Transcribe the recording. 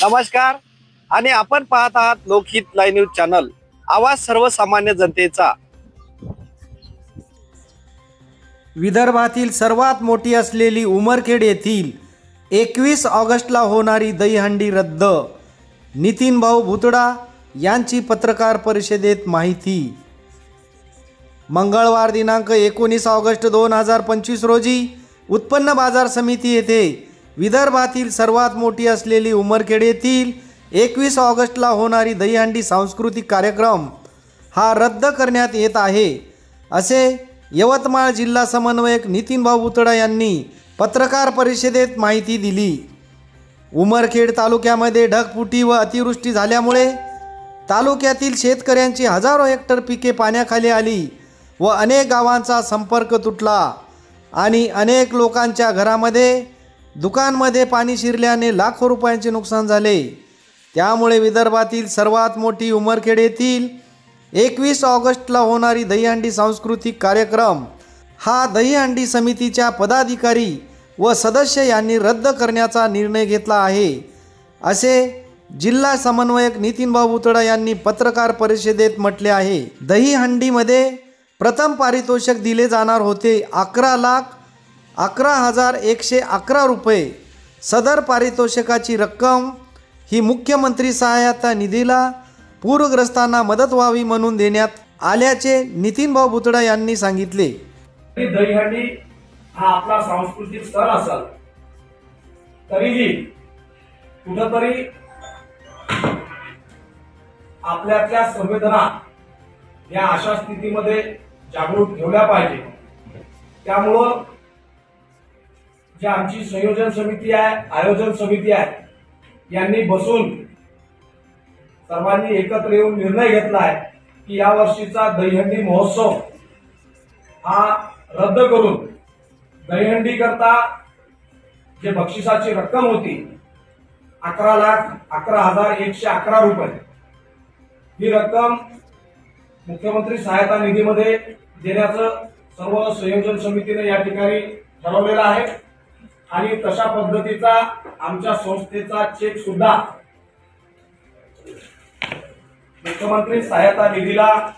नमस्कार आणि आपण पाहत आहात लोकहित लाईव्ह न्यूज चॅनल, आवाज सर्वसामान्य जनतेचा। विदर्भातील सर्वात मोठी असलेली उमरखेड येथील 21 ऑगस्टला होणारी दहीहंडी रद्द। नितीन भाऊ भुतडा यांची पत्रकार परिषदेत माहिती। मंगळवार दिनांक 19 ऑगस्ट 2025 रोजी उत्पन्न बाजार समिती येथे विदर्भातील सर्वात मोठी असलेली उमरखेड येथील 21 ऑगस्टला होणारी दहीहंडी सांस्कृतिक कार्यक्रम हा रद्द करण्यात येत आहे, असे यवतमाळ जिल्हा समन्वयक नितीन भाऊ भुतडा यांनी पत्रकार परिषदेत माहिती दिली। उमरखेड तालुक्यामध्ये ढगफुटी व अतिवृष्टी झाल्यामुळे तालुक्यातील शेतकऱ्यांची हजारो हेक्टर पिके पाण्याखाली आली व अनेक गावांचा संपर्क तुटला आणि अनेक लोकांच्या घरामध्ये दुकानमध्ये पाणी शिरल्याने लाखो रुपयांचे नुकसान झाले। त्यामुळे विदर्भातील सर्वात मोठी उमरखेड येथील 21 ऑगस्टला होणारी दहीहंडी सांस्कृतिक कार्यक्रम हा दहीहंडी समितीच्या पदाधिकारी व सदस्य यांनी रद्द करण्याचा निर्णय घेतला आहे, असे जिल्हा समन्वयक नितीन भाऊ भुतडा यांनी पत्रकार परिषदेत म्हटले आहे। दहीहंडीमध्ये प्रथम पारितोषिक दिले जाणार होते 11,11,111 रुपये। सदर पारितोषिकाची रक्कम ही मुख्यमंत्री सहायता निधीला पूरग्रस्तांना मदत व्हावी म्हणून देण्यात आल्याचे नितीन भाऊ भुतडा यांनी सांगितले। दहीहंडी हा आपला सांस्कृतिक सण असेल तरीही कुठेतरी आपल्यातल्या संवेदना या अशा स्थितीमध्ये जागृत ठेवल्या पाहिजे। त्यामुळं जी आमची संयोजन समिती आहे, आयोजन समिती आहे, यांनी बसून सर्वांनी एकत्र येऊन निर्णय घेतला आहे की या वर्षीचा दहीहंडी महोत्सव हा रद्द करून दहीहंडी करता जे बक्षिसाची रक्कम होती 11,11,111 रुपये, ही रक्कम मुख्यमंत्री सहायता निधीमध्ये देण्याचं सर्व संयोजन समितीने या ठिकाणी ठरवलेलं आहे आणि तशा पद्धतीचा आमच्या संस्थेचा चेक सुद्धा मुख्यमंत्री सहायता निधीला